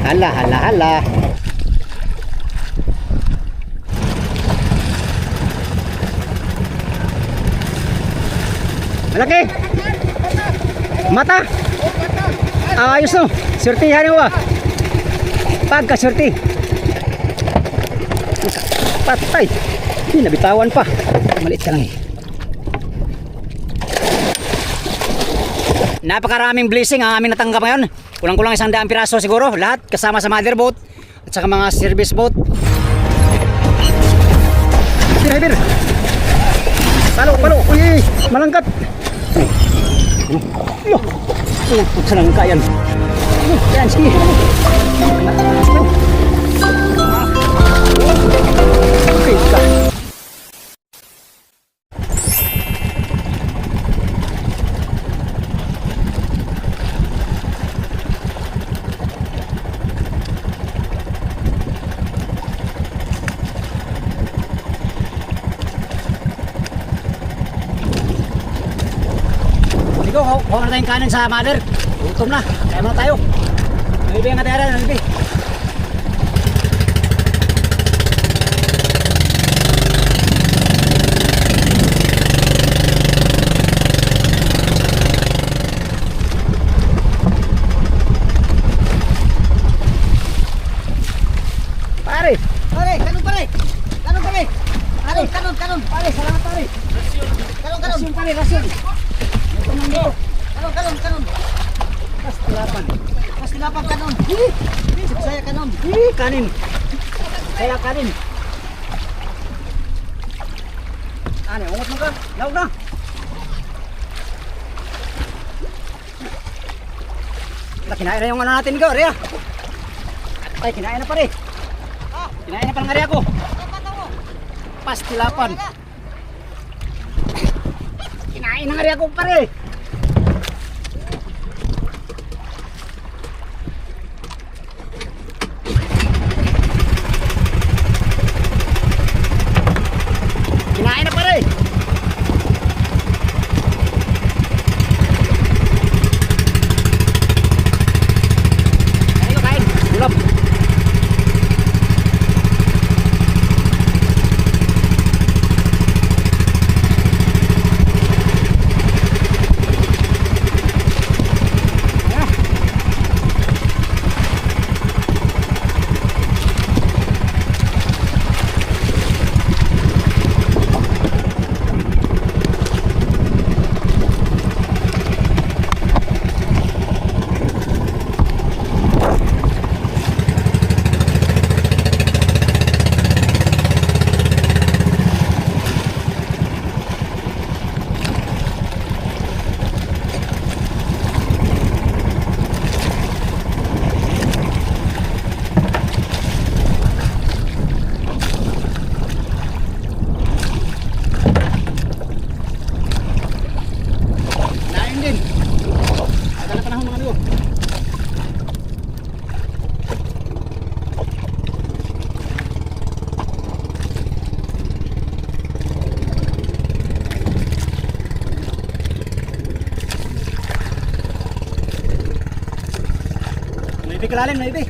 Hala, hala, hala. Malaki. Mata. Ayos no. Surtihan mo ba? Pagka-surti. Patay. Hindi, nabitawan pa. Maliit ka lang eh. Napakaraming blessing ang aming natanggap ngayon. Kulang-kulang 100 piraso siguro. Lahat kasama sa mother boat at saka mga service boat. Hyper. Palo. Uy, malangkat. Yo. Senang kayan. Yan, sige. Okay, ka. Huwag na tayong kanin sa mother. Gutom na. Kaya muna tayo. Nalibig ang atera. Nalibig. Pare. Kanon pare. Kanon. Pare, salamat pare. Kanon. Rasyon pare, rasyon. Kanon. Pastilapan kanon. Saya kanon. Kanin. Saya kanin. Ano, ungot mo ka? Laog na. Kinain na yung ano natin ko, Ria. Ay, kinain na pare. Kinain na parang Ria ko. Pastilapan. Kinain na Ria ko pare. May kalalim na ibi.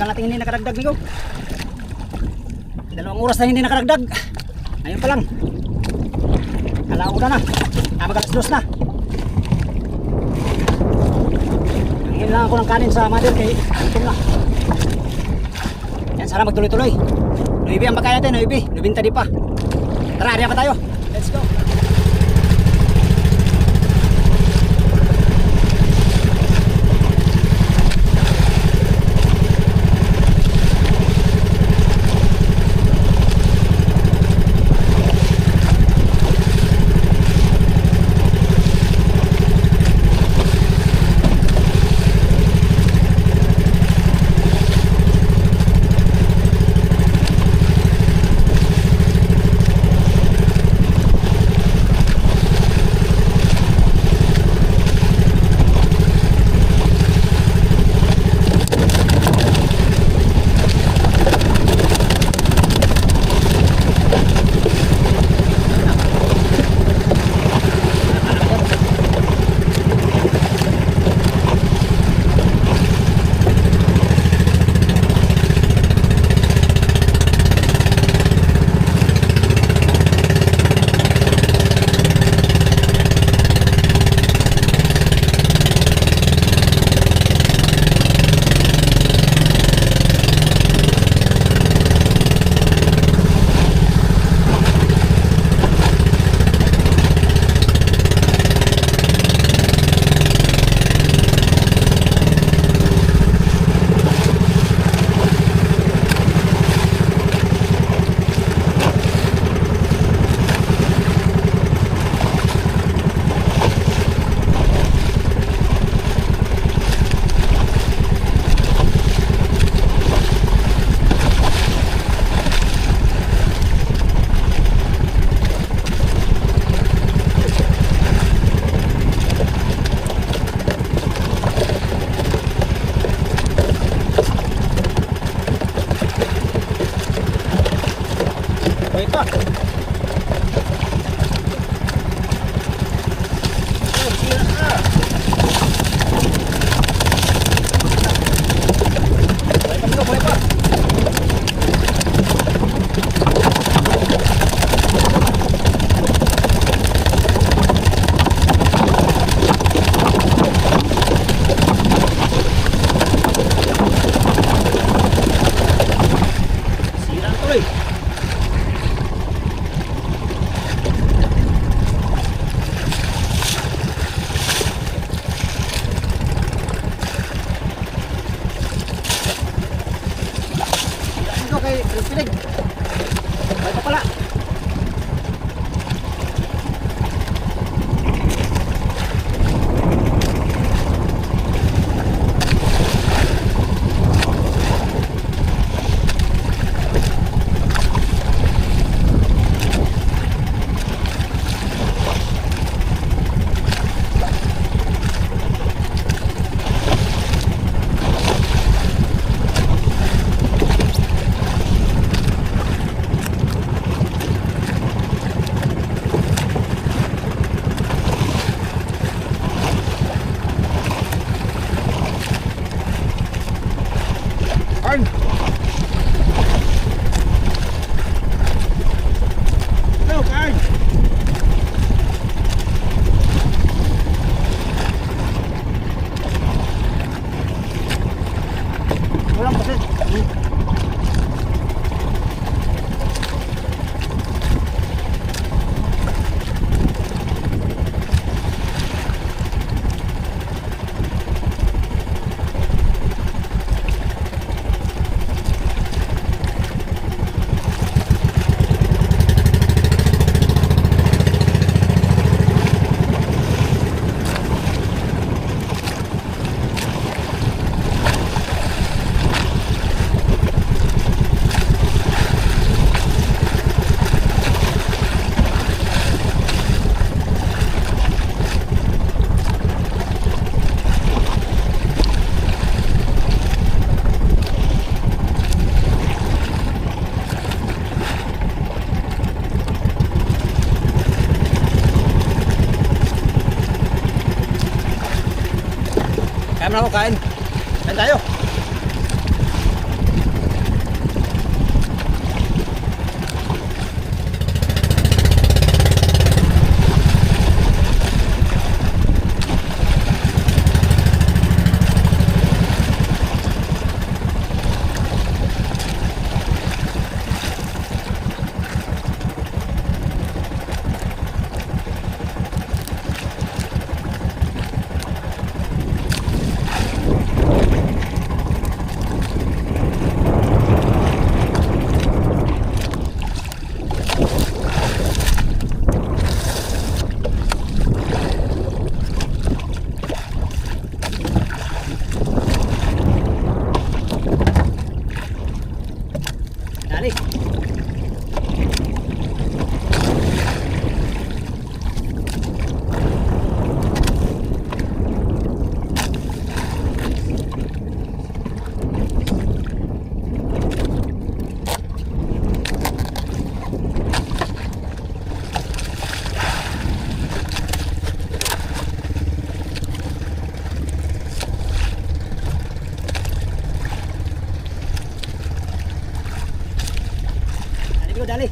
Tagal natin hindi nakaragdag niyo. 2 oras na hindi nakaragdag. Ngayon pa lang. Alauna na. Mag-alas 2 na. Nangin lang ako ng kanin sa mother kay gutom na. Yan, sana magtuloy-tuloy. 9 ang pagkain natin, 9. 9 tadi pa. Tara, ariya pa tayo. Let's go. Kaya mo na ako kain. Kain tayo. Yo, dali.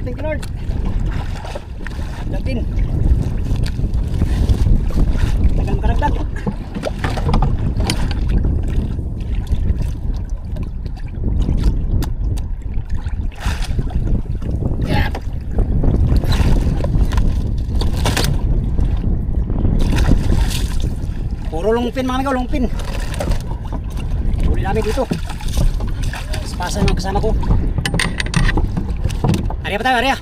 Thank you, Lord. Dagdin. Dagang karagdag. Yeah. Puro lungpin mga amigo, lungpin. Huli namin dito. Spasan ng kasama ko. Area pa tayo, area.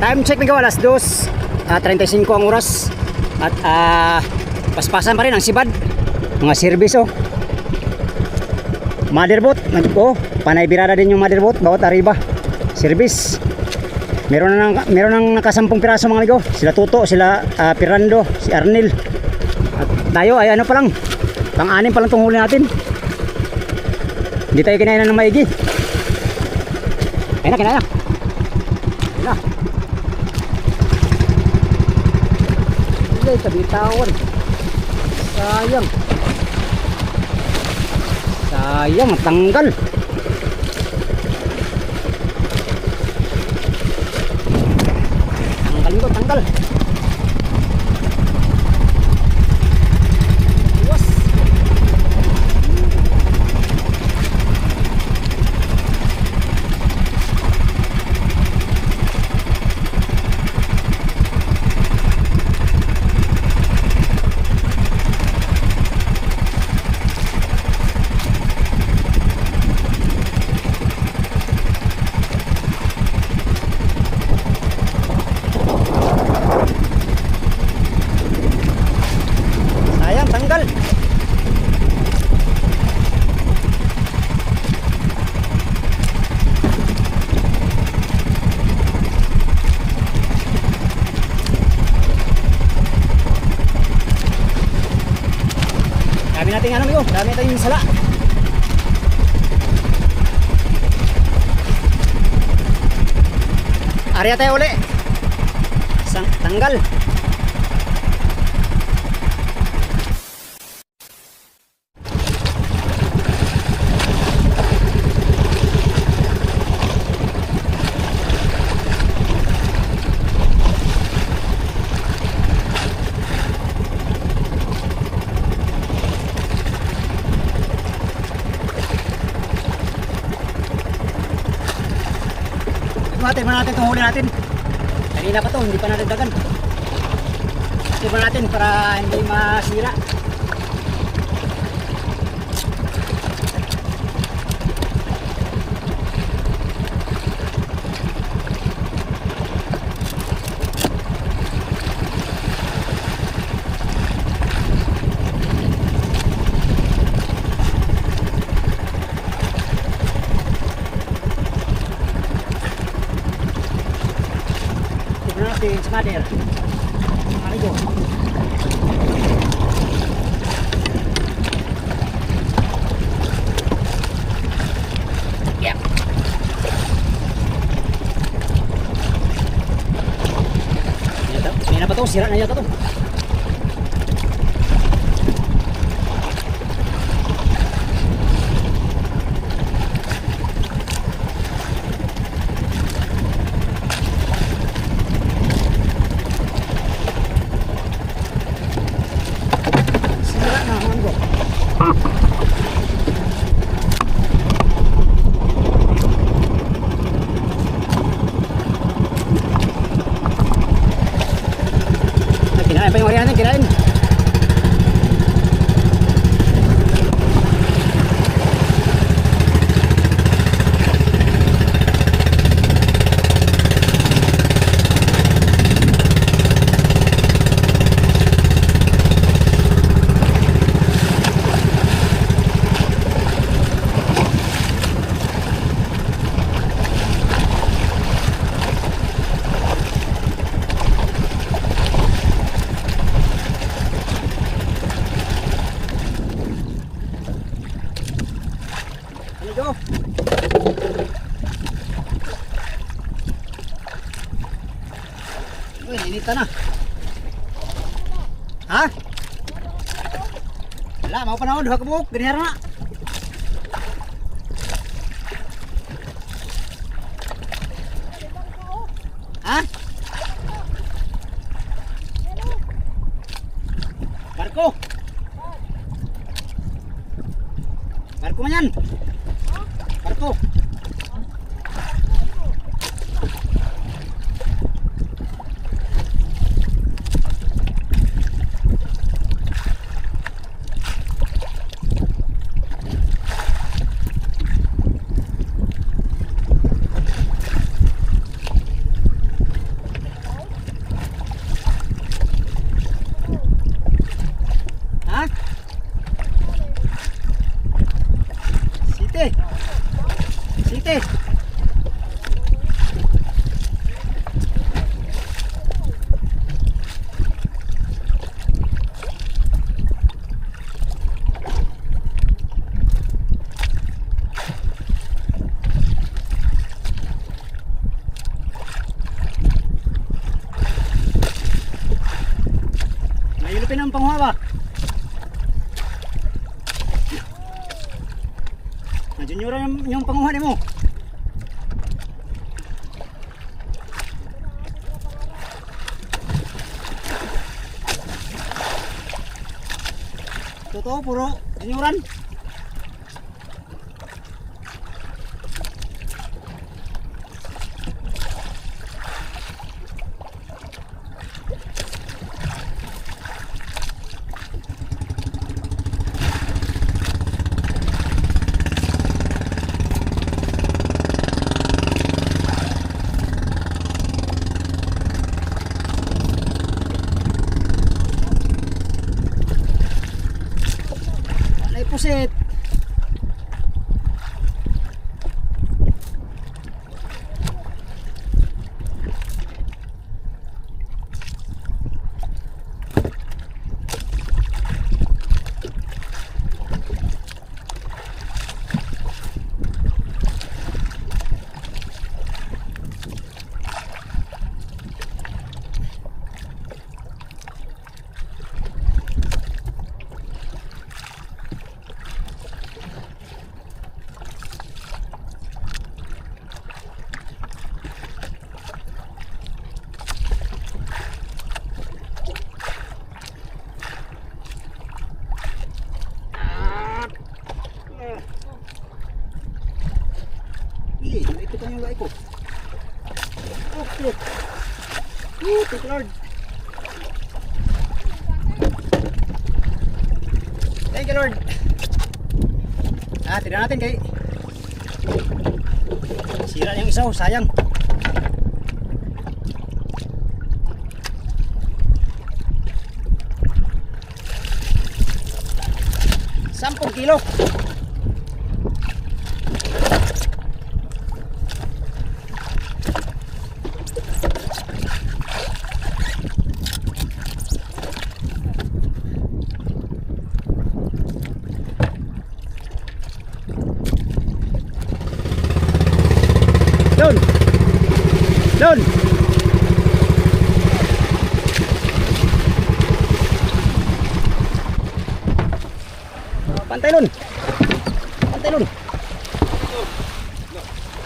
Time check na alas 2:35 ang oras. At paspasan pa rin ang sibad. Mga service oh. Motherboard, oh, panay birada din yung motherboard bawat arriba. Service. Meron nang nakasampung piraso mga amigo. Sila Tuto, sila Pirando, si Arnel. At tayo ay ano pa lang. Pang-anim pa lang itong huli natin. Hindi tayo kinainan ng maigi. Ayun na, kinaya. Ayun na. Hindi, tabitawan. Sayang. Sayang, tanggal. Tanggalin ko, tanggal. Iwas. Sayang, tanggal. Dami natin ano amigo, dami natin yung sala. Area tayo uli. Tanggal. Tignan natin itong huli natin. Kanina pa to, hindi pa natin dagan. Tignan natin para hindi masira. Natin sa mother. Amigo. Yep. May na pa to, sira na yata to. Kinain pa yung area natin, kinain. Amigo. Uy, inita na. Ha? Wala, mau panahon, duha ka buhok, ganihara na. Ha? Barko. Barko man yan. Barko. ng panguha ba? Na-junioran yung panguha ni mo. Totoo, puro junioran. Pusit. Ikutan yung lai ko. Okay. Thank you, Lord. Thank you, Lord. Tignan natin kay sira yung isaw, sayang. Sampung kilo. Doon! Doon! Pantay Lon! Pantay Lon!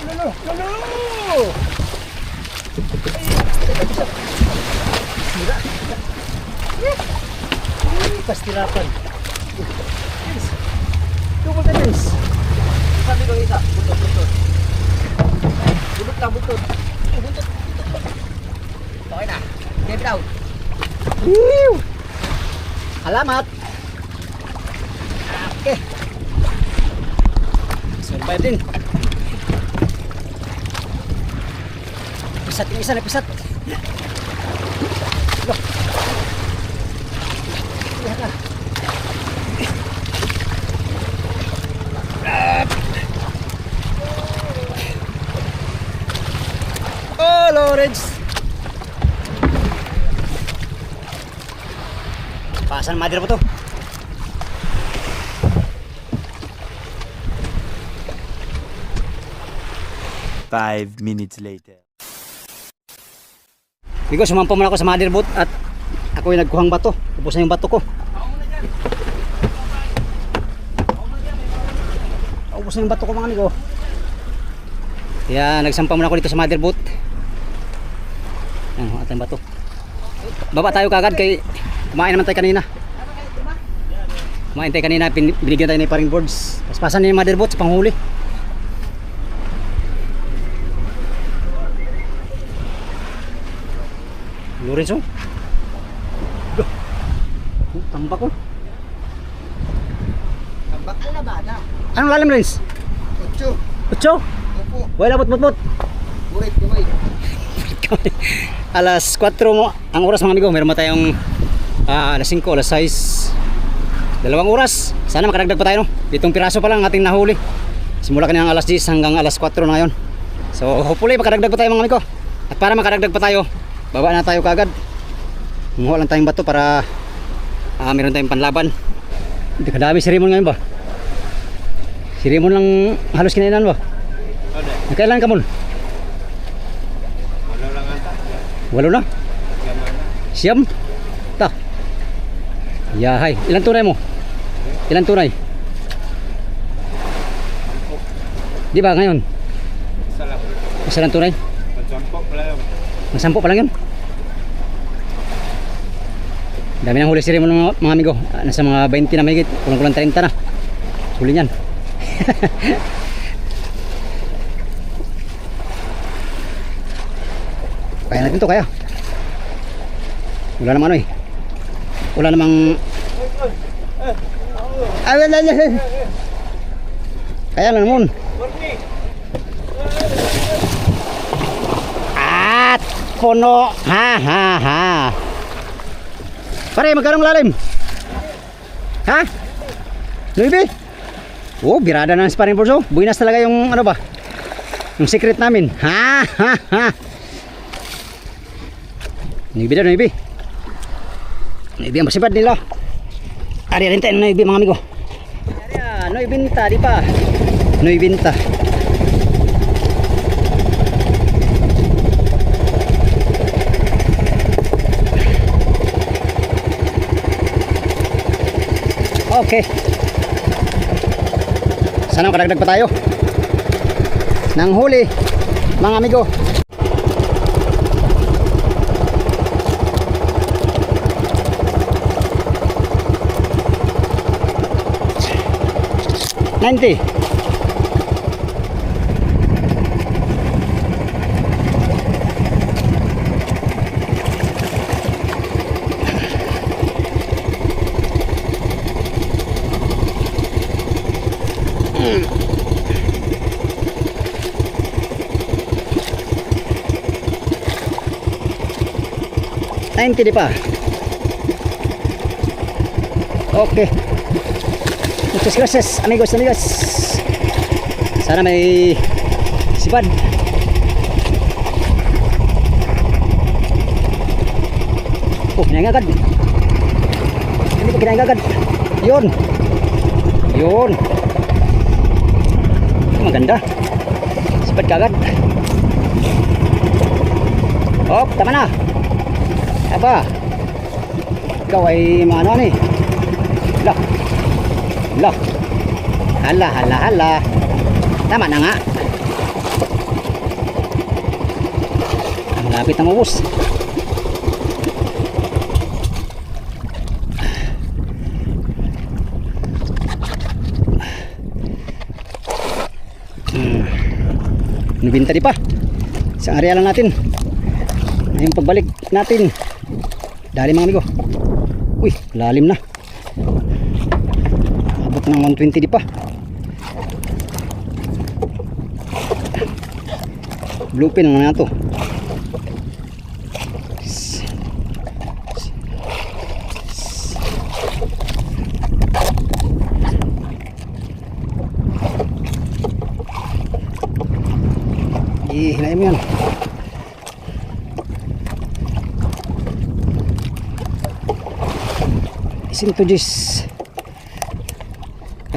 Lolo! Sira! Pastirapan! Double tennis! Sabi ko isa, butot. Butot lang, butot. Butot. Okay na. Get out. Woo! Alamat. Okay. Survive din. Pisat yung isa na pisat. Look. Lihat na. Oh, Lawrence. Pasan madir po to. Five minutes later. Bigo, sumampa muna ako sa mother boat at ako yung nagkuhang bato. Ubos na yung bato ko. Ubos na yung bato ko mga amigo. Kaya nagsampa muna ako dito sa mother boat. Yan, ating bato. Baba tayo kagad kay kumain naman tayo kanina. Kumain tayo kanina, binigyan tayo ng paring boards. Paspasan na yung mother boat sa panghuli. Lorenzo. Tambak ko. Tambak ko na ba na? Anong lalim, Lens? 8. 8? Opo. Wala bot. Burit kamay. Alas 4 mo ang oras mga amigo. Meron pa tayong alas 5, alas 6. 2 oras. Sana makadagdag pa tayo, no? 7 piraso pa lang ating nahuli. Simula kanina alas 10 hanggang alas 4 na ngayon. So hopefully makadagdag pa tayo mga amigo. At para makadagdag pa tayo, baba na tayo kagad. Kumuha lang tayong bato para meron tayong panlaban. Hindi kadami si Raymond ngayon ba? Si Raymond lang halos kinainan ba? Kailan ka mo? Wala lang ata. Walo na? Siyam? Ta. Yahay. Ilan tunay mo? Ilan tunay? Di ba ngayon? Isa lang. Isa lang tunay? Magsampo pala yun. Magsampo pa lang yun. Dami ng huli siri mo mga amigo. Nasa mga 20 na mahigit. Kulang-kulang 30 na. Huli niyan. Kaya natin to kaya. Wala naman ano eh. Wala namang kaya lang naman. At puno. Ha ha ha. Pare, magkano lalim? Ha? 9? Oh, birada na ng sparring force. Oh. Buinas talaga yung ano ba? Yung secret namin. Ha ha ha. 9 daw, 9. 9 ang masipad nila. Ari rin tayo 9 mga amigo. Ari 9 di pa. 9. Okay. Sana makadagdag pa tayo ng huli mga amigo. $90. $90 di pa. Okay. Muchas gracias amigos. Sana may sipad. Oh, kinain agad. Hindi ko kinain agad. Yun. Maganda. Sipad ka agad. Oh, tama na. Aba. Ikaw ay maano ni. Lah. Hala. Tama na nga. Malapit na maubos. Nubinta di pa. Isang area lang natin. Ngayong pagbalik natin. Dali mga amigo. Uy, lalim na. Abot ng 120 di pa. Bluepin naman na ito. Hinayin mo yan. Isin to Jis.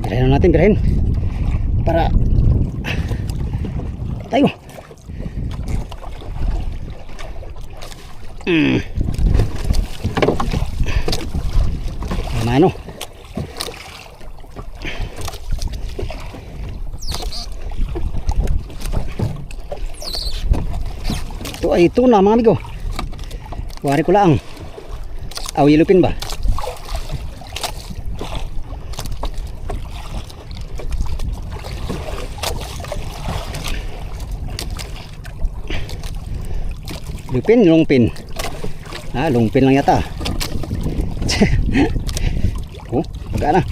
Birahin na natin, birahin. Para tayo. Ano? Ito na mga amigo. Wari ko lang. Yelupin ba? Lupin, lungpin. Lungpin lang yata. Oh, baga na.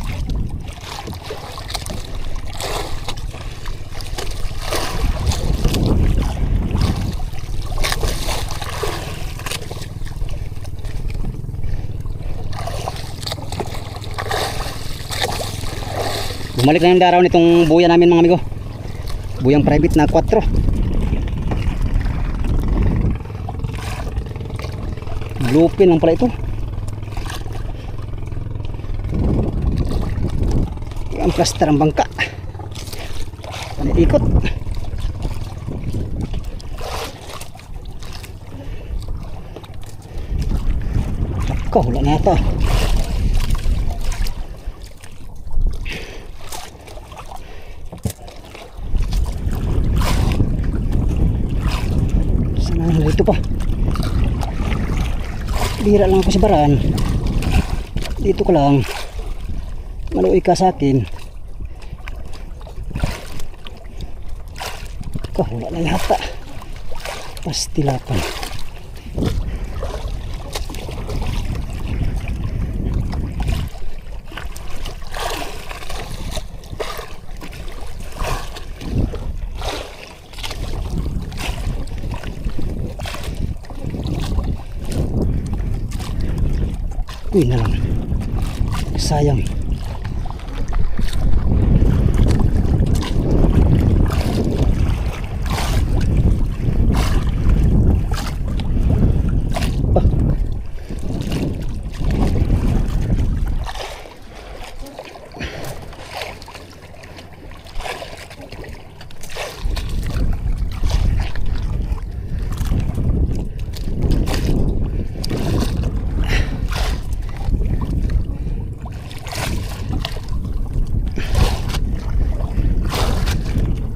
Bumalik na yung daraw nitong buya namin mga amigo. Buyang private na 4. Lupin lang pala ito. Ang plaster ang bangka. Ikot. Wala na ito. Dito pa. Bira lang ako sa baraan. Dito ka lang. Maluoy ka sa akin. Wala na yata. Pastilapan. Uy na lang. Sayang.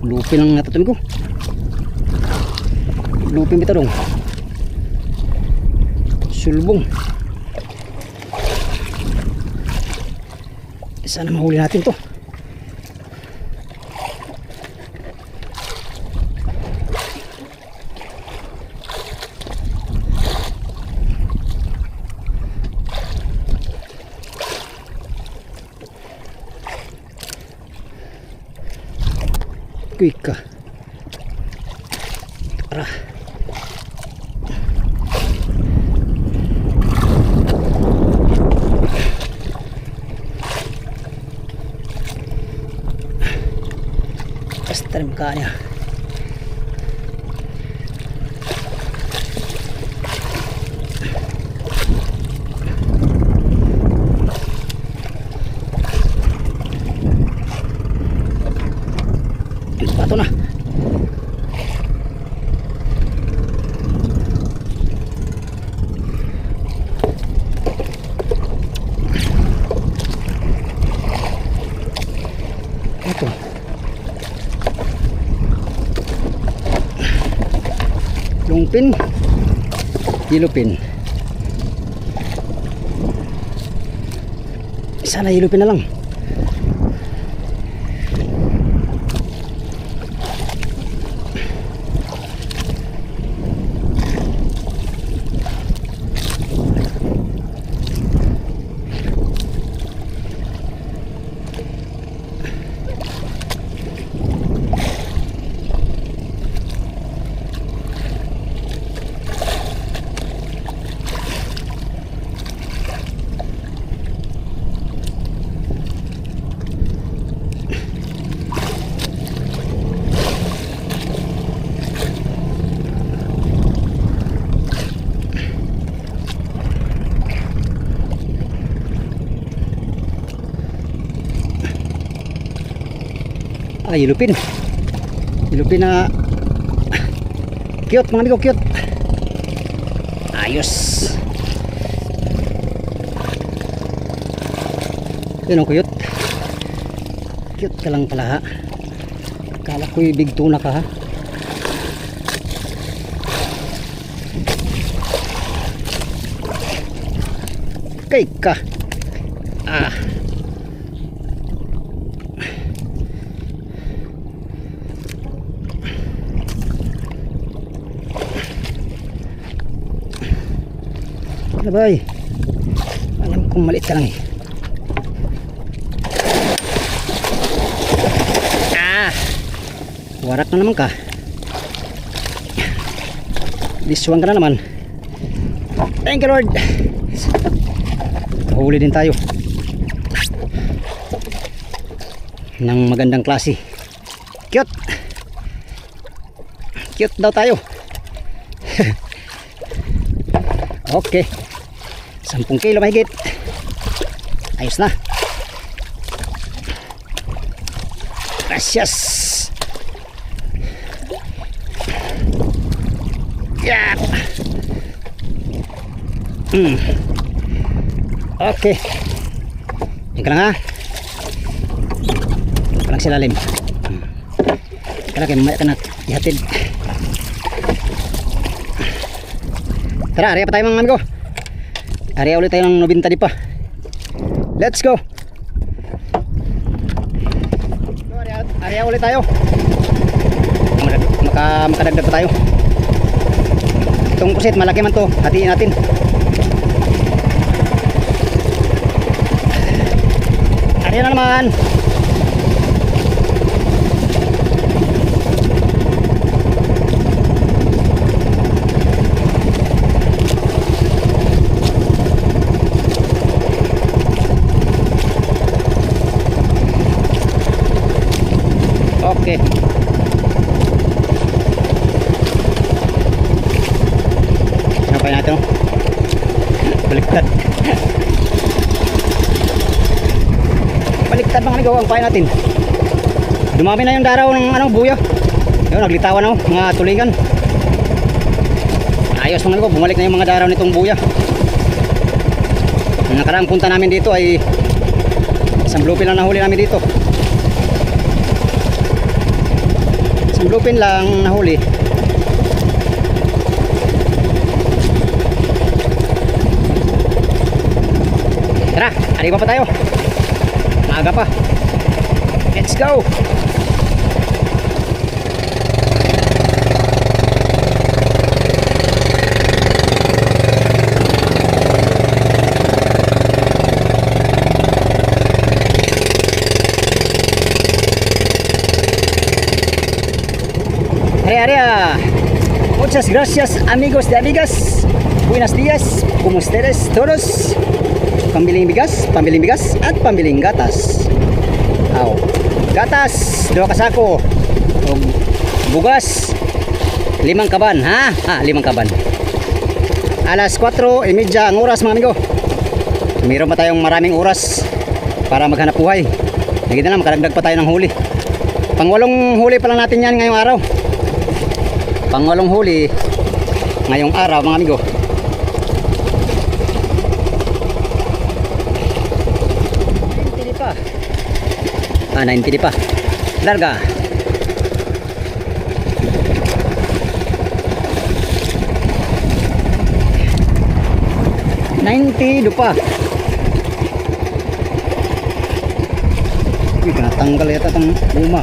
Lupin ang natutun ko. Lupin bita dong. Sulbong. Sana mahuli natin to. Quick ka. Tara. Basta rin mukha niya. Pato na. Ito. Lungpin. Yilupin. Sana yilupin na lang. Yilupin. Yilupin na cute mga amigo, cute. Ayos. Yun ang cute. Cute ka lang pala ha. Kala ko'y big tuna ka ha. Kay ka. Abay, alam kong maliit ka lang eh. Warak na naman ka. Diswang ka na naman. Thank you Lord. Huli din tayo ng magandang klase. Cute. Cute daw tayo. Okay. 10 kilo mahigit. Ayos na. Gracias. Yeah. Okay. Ika lang ha. Ika lang silalim. Ika lang kayo mamaya ka na ihatid. Tara, area pa tayo mga amigo. Area ulit tayo ng 90 di pa. Let's go. Area ulit tayo. Makadagdag pa tayo. Itong pusit malaki man to. Hatiin natin. Area na naman. Okay. Sampai natin. Baliktad. Baliktad mga amigo ang pain natin. Dumami na yung daraw ng buya. Ayun, naglitawan na mga tulingan. Ayos mga amigo, bumalik na yung mga daraw nitong buya. Ang nakaraang punta namin dito ay isang bluefin lang nahuli namin dito. Bluefin lang nahuli. Tara, arriba pa tayo. Maaga pa. Let's go. Area. Muchas gracias amigos de amigas. Buenos días. ¿Cómo ustedes todos? Pambiling bigas at pambiling gatas. Aw. Gatas, 2 kasako. Og bugas 5 kaban, ha? 5 kaban. Alas 4:30 ang oras mga amigo. Mayroon pa tayong maraming oras para maghanap buhay. Lagi na lang makadagdag pa tayo ng huli. Pang-8 huli pa lang natin yan ngayong araw. Pang-8 huli ngayong araw mga amigo. Pa. 90 pa. Larga. Dupa. Uy, natanggal yata itong luma.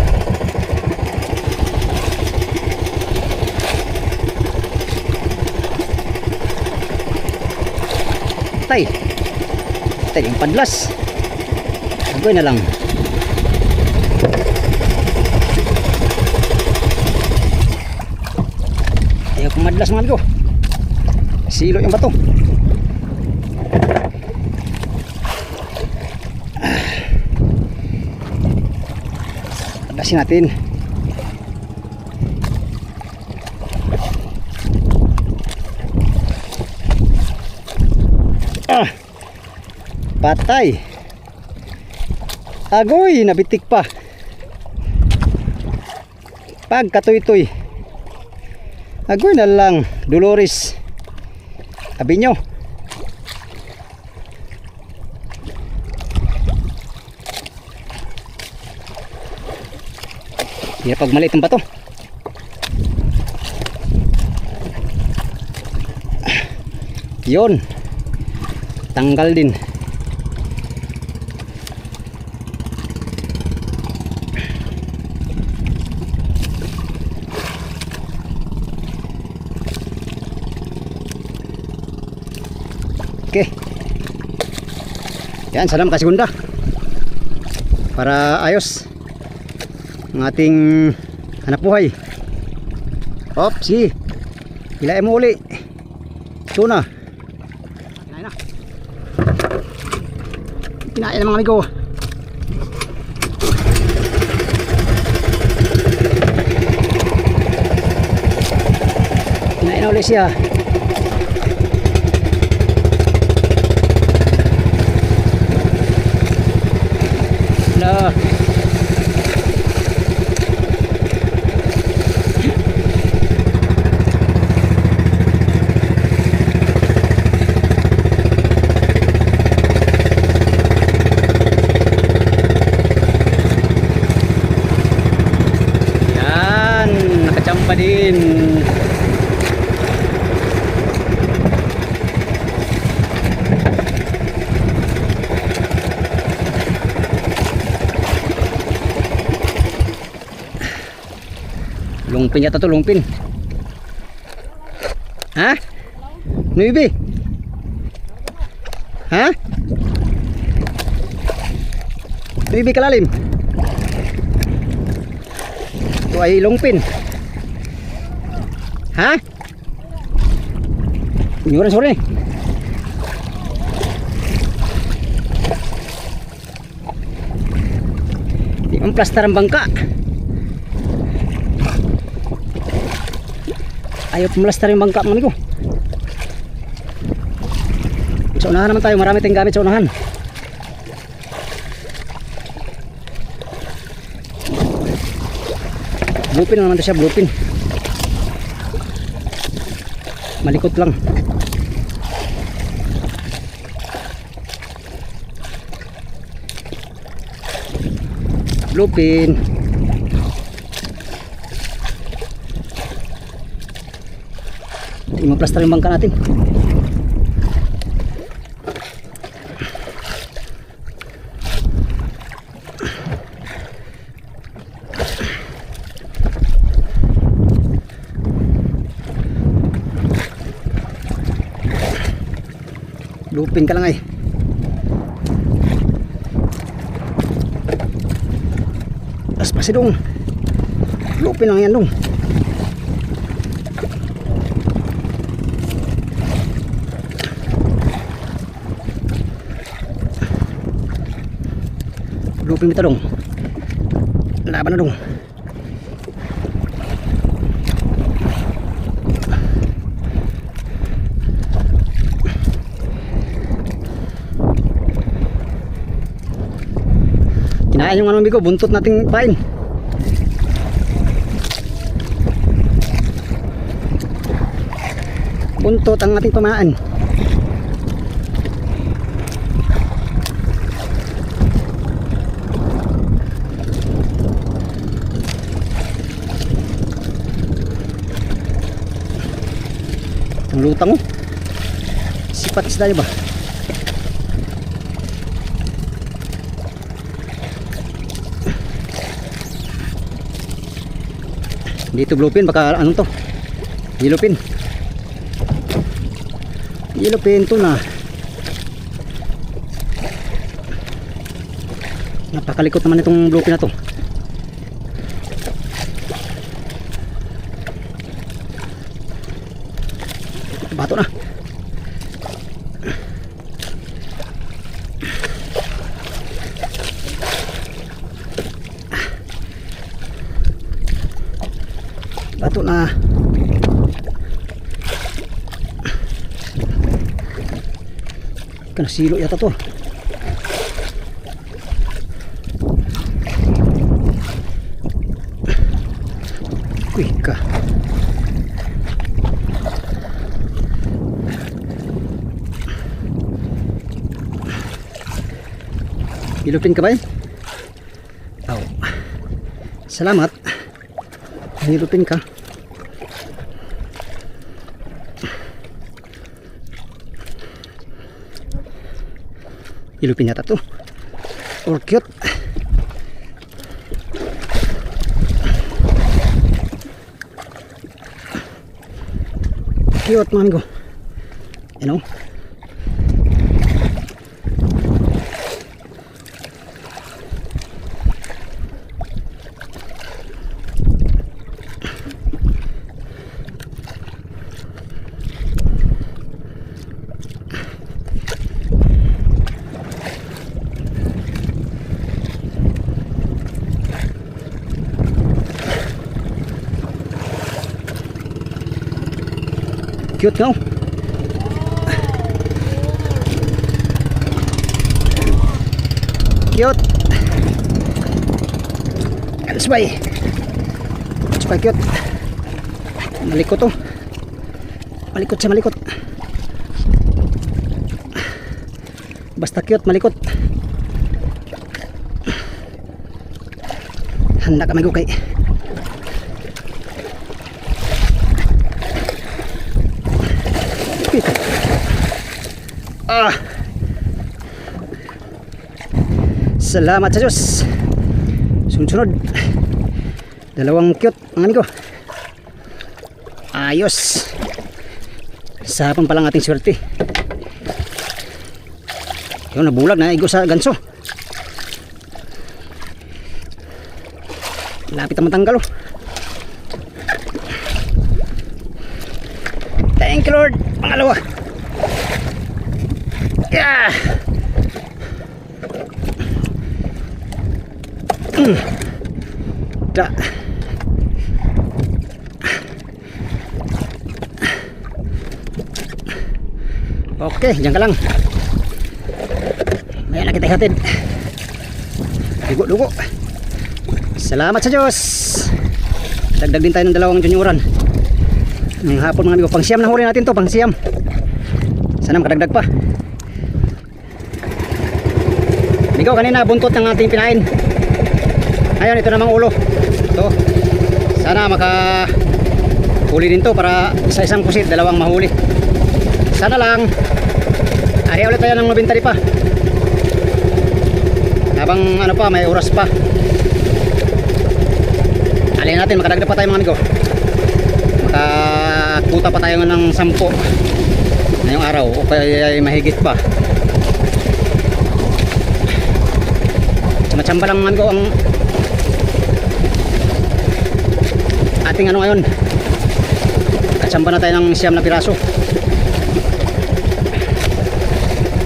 Tay yung padlas. Agoy na lang. Ayaw kumadlas mga amigo. Silo yung bato. Padasin natin. Patay. Agoy, nabitik pa. Pagkatoy-toy. Agoy na lang, Dolores Abinyo. Hirap pag maliit ang bato. Yun. Tanggal din. Okay. Yan, salam kasegunda. Para ayos ang ating hanap buhay. Op, sige. Hilain mo uli. Tuna. Kinain na. Kinain na mga amigo. Kinain na ulit siya. Nah. Yan, nakachampa din. Lungpin yata to, lungpin. Ha? Nuibi? Ha? Nuibi kalalim? Ito ay lungpin. Ha? Nyuran sore. Di plaster ang bangka. Ayaw pumlastar yung bangka mga amigo. Sa unahan naman tayo, marami tayong gamit sa unahan. Bluepin naman ito siya, bluepin. Malikot lang. Bluepin. Tingnan plaster yung bangka natin. Lupin ka lang ay. Aspas dong. Lupin lang yan dong. Lupin kita dong. Laban na dong. Kinain yung ano amigo, buntot nating pain. Buntot ang ating pamaan. Ang lutang oh. Sipat isda ba? Dito bluepin, baka anong to? Yellowpin. Yellowpin to na. Napakalikot naman itong bluepin na to. Bato na. Bato na. Kana silo yata to. Quick ka. Ilupin ka ba yun? Oh. Salamat. Ilupin ka. Ilupin yata to. Or cute. Cute mga amigo. You know? Cute no? Cute. Let's buy. Let's buy cute. Malikot to. Malikot siya, malikot. Basta cute, malikot. Handa ka magukay. Ah. Salamat sa Diyos. Sunod-sunod. Dalawang cute ang amigo. Ayos. Sa hapon pa lang ating swerte. Yung nabulag na igo sa ganso. Lapit na matanggal oh. Thank you Lord. Pangalawa. Yeah. Da. Okay, diyan ka lang. Ayan na kita hatid. Dugo-dugo. Salamat sa Diyos. Dagdag din tayo ng dalawang junioran. Ngayong hapon mga amigo, pang siyam na huli natin to, pang siyam. Sana makadagdag pa. Amigo, kanina buntot ng ating pinain. Ayun, ito namang ulo. Ito. Sana huli din to para sa isang pusit, dalawang mahuli. Sana lang ari ulit tayo ng 90 pa. Habang ano pa, may oras pa. Alin natin, makadagdag pa tayo mga amigo. Makakuta pa tayo ng 10 ngayong araw o kaya mahigit pa. Tsamba lang mga amigo ang ating ano ngayon. Katsamba na tayo ng 9 na piraso.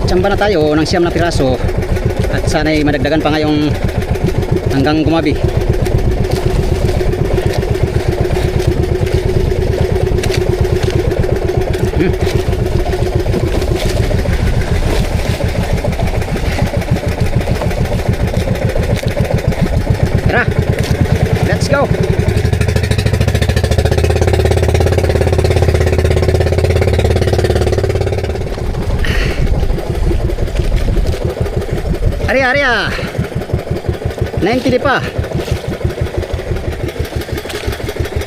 Tsamba na tayo ng 9 na piraso at sana'y madagdagan pa ngayong hanggang gumabi. Tara, let's go. Aria 90 di pa.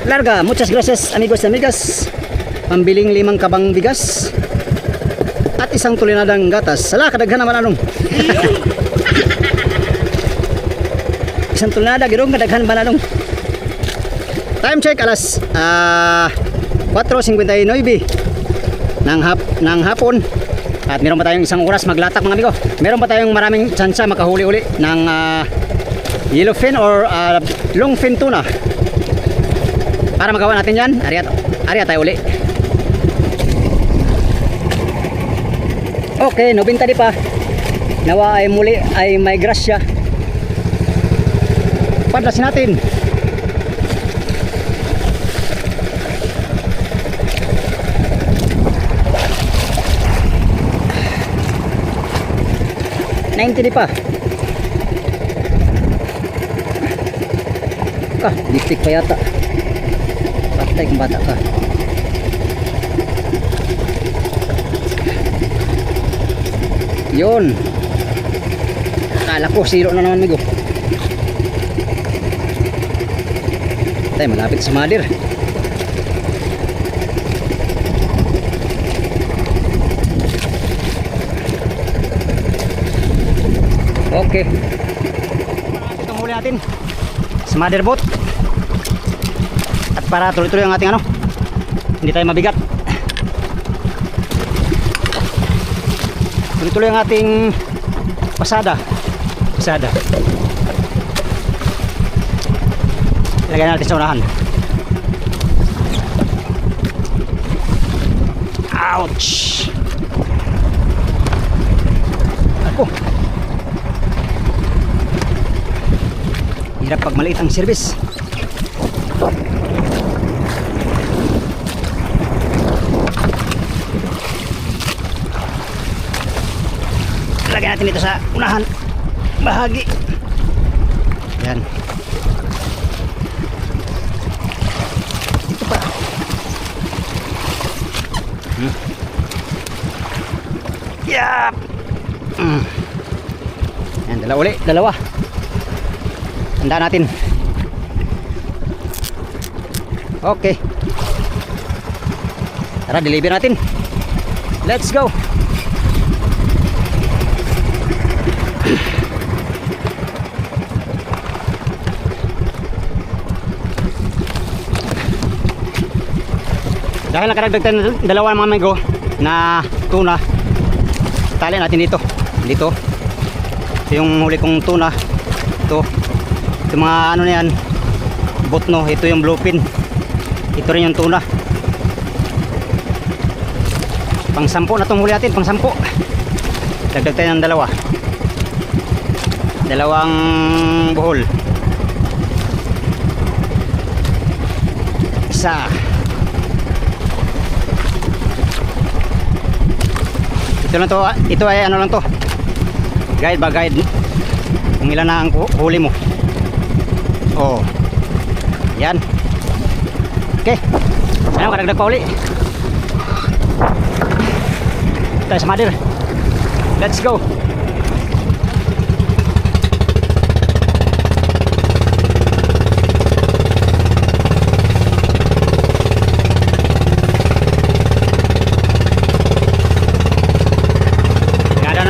Larga, muchas gracias amigos y amigas. Pambiling 5 kabang bigas at isang tulinadang gatas. Sala, kadaghan naman anong. Isang tulinada, girong kadaghan ba anong. Time check alas 4:59 ng hapon. At meron pa tayong isang oras maglatak mga amigo. Meron pa tayong maraming tsansa makahuli-uli ng yellowfin or longfin tuna. Para magawa natin yan, ariya tayo uli. Okay, 90 di pa. Nawa ay muli ay may grasya. Padrasin natin. Di pa. Bistik pa yata. Patay kung bata ka. Yun. Akala ko zero na naman migo. Tay, malapit sa mother. Okay. Itong huli natin sa mother boat. At para tuloy-tuloy ang ating ano, hindi tayo mabigat. Tuloy-tuloy ang ating pasada. Ilagay natin sa unahan. Ouch! Ako. Hirap pag maliit ang service. Lagyan natin ito sa unahan bahagi. Yan. Ito pa. Yap. Yan, dalawa. Handa natin. Okay. Tara, deliver natin. Let's go. Dahil nakaragdag tayo ng dalawa mga amigo na tuna, tali natin dito. Dito. Ito yung huli kong tuna. Ito. Ito mga ano na yan. Butno. Ito yung bluefin. Ito rin yung tuna. Pang-sampo na itong huli natin. Pang-sampo. Dagdag tayo ng dalawa. Dalawang buhol. Isa. Ito lang to, ito ay ano lang to. Guide ba guide? Kung ilan na ang huli mo. Oh. Yan. Okay. Ano kadagdag pa uli. Tayo sa madir. Let's go.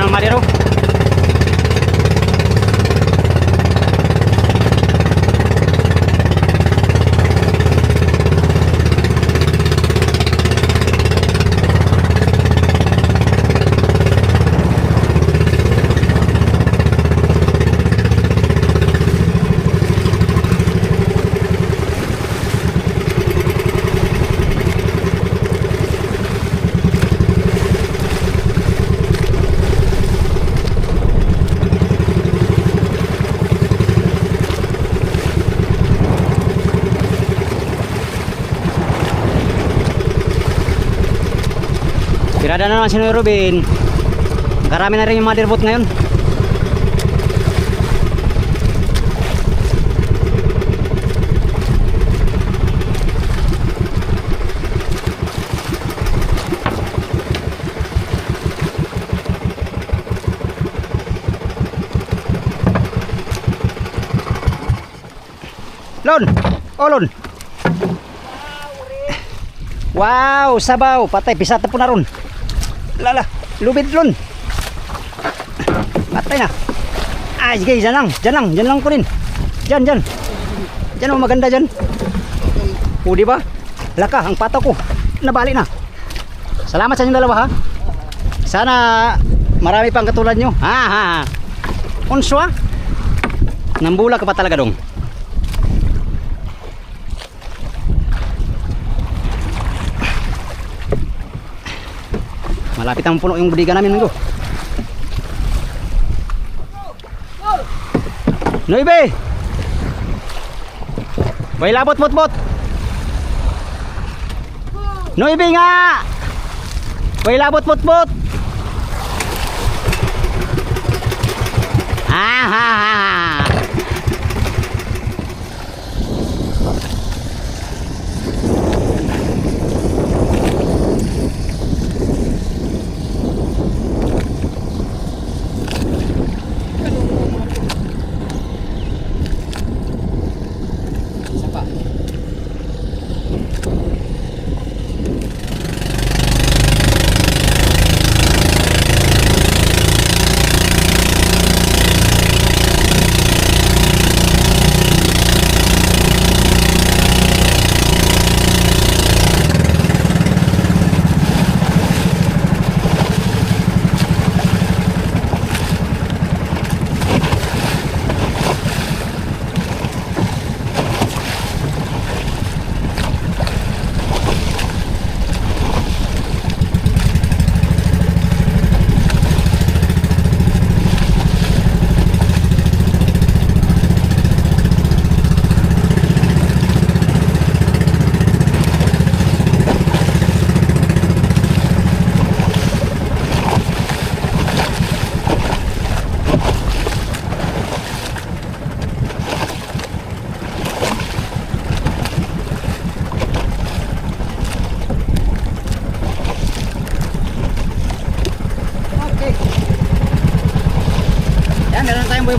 Madero. Tirada na naman si Noy Ruben. Karami na rin yung motherboard ngayon. Lon! Oh, Lon! Wow! Sabaw! Patay! Pisata po na ron! Lala, lubid lon. Patay na. Ah, sige, dyan lang ko rin. Dyan. Dyan, oh, maganda dyan. O, diba? Laka, ang pataw ko. Nabali na. Salamat sa inyong dalawa, ha. Sana marami pang katulad nyo. Ha. Unswa? Nambula ka pa talaga dong. Malapit ang puno yung budiga namin, amigo. Noibe! Bay labot bot. Noibe nga! Bay labot bot. Ah.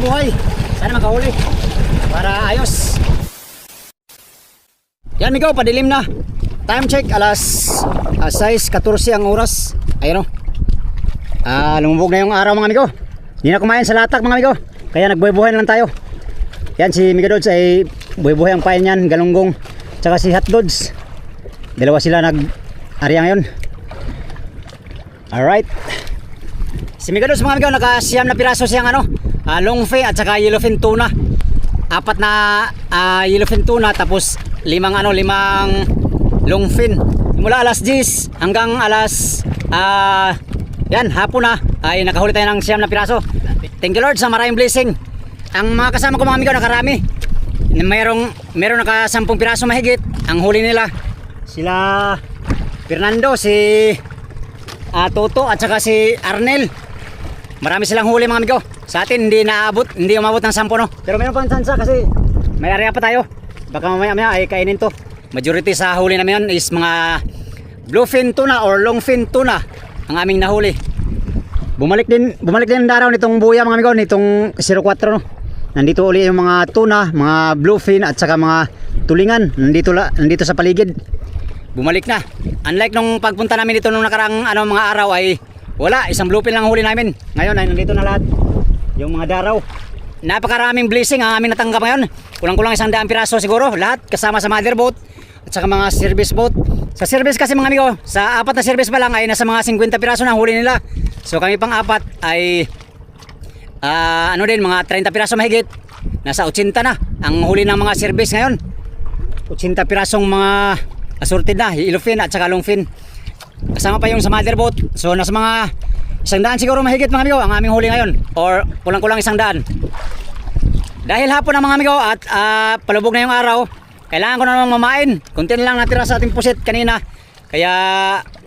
Buhay. Sana makahuli para ayos. Yan, amigo, padilim na. Time check, alas 6:14 ang oras. Ayun o. Lumubog na yung araw, mga amigo. Hindi na kumain sa latak, mga amigo. Kaya nagbuhay-buhay lang tayo. Yan, si Mika Dods ay buhay-buhay ang pain yan, galunggong. Tsaka si Hot Dods. Dalawa sila area ngayon. Alright. Si Migados mga amigo, nakasiyam na piraso siyang longfin at saka yellowfin tuna. 4 na yellowfin tuna, tapos 5 longfin. Mula alas 10 hanggang alas hapon na ay nakahuli tayo ng siyam na piraso. Thank you Lord sa maraming blessing. Ang mga kasama ko mga amigo nakarami. Merong naka 10 piraso mahigit. Ang huli nila sila Fernando, si Toto at saka si Arnel. Marami silang huli mga amigo. Sa atin hindi umabot ng 10 no. Pero meron pang tsansa kasi may area pa tayo. Baka mamaya ay kainin to. Majority sa huli namin is mga bluefin tuna or longfin tuna ang aming nahuli. Bumalik din ang daraw nitong buya mga amigo, nitong 04 no. Nandito uli yung mga tuna, mga bluefin at saka mga tulingan. Nandito sa paligid. Bumalik na. Unlike nung pagpunta namin dito nung nakaraang mga araw ay wala, isang bluefin lang huli namin. Ngayon ay nandito na lahat yung mga daraw. Napakaraming blessing ang aming natanggap ngayon. Kulang-kulang 100 piraso siguro lahat kasama sa mother boat at saka mga service boat. Sa service kasi mga amigo, sa 4 na service pa lang ay nasa mga 50 piraso na ang huli nila. So kami pang 4 ay mga 30 piraso mahigit. Nasa 80 na ang huli ng mga service ngayon. 80 pirasong mga assorted na, yellowfin at saka longfin. Kasama pa yung sa mother boat. So nasa mga 100 siguro mahigit mga amigo ang aming huli ngayon, or kulang-kulang 100. Dahil hapon na mga amigo at palubog na yung araw, kailangan ko na namang mamain. Kunti na lang natira sa ating pusit kanina, kaya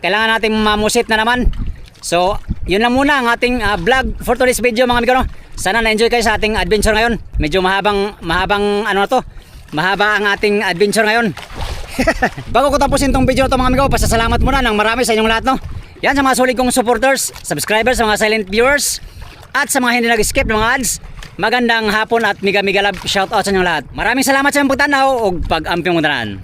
kailangan nating mamusit na naman. So yun lang muna ang ating vlog for today's video mga amigo no? Sana na-enjoy kayo sa ating adventure ngayon. Medyo mahaba ang ating adventure ngayon. Bago ko tapusin tong video to mga amigo, pasasalamat muna ng marami sa inyong lahat no. Yan sa mga solid kong supporters, subscribers, sa mga silent viewers, at sa mga hindi nag-skip ng mga ads. Magandang hapon at mega love shoutout sa inyong lahat. Maraming salamat sa inyong pagtanaw o pag-amping mo tanan.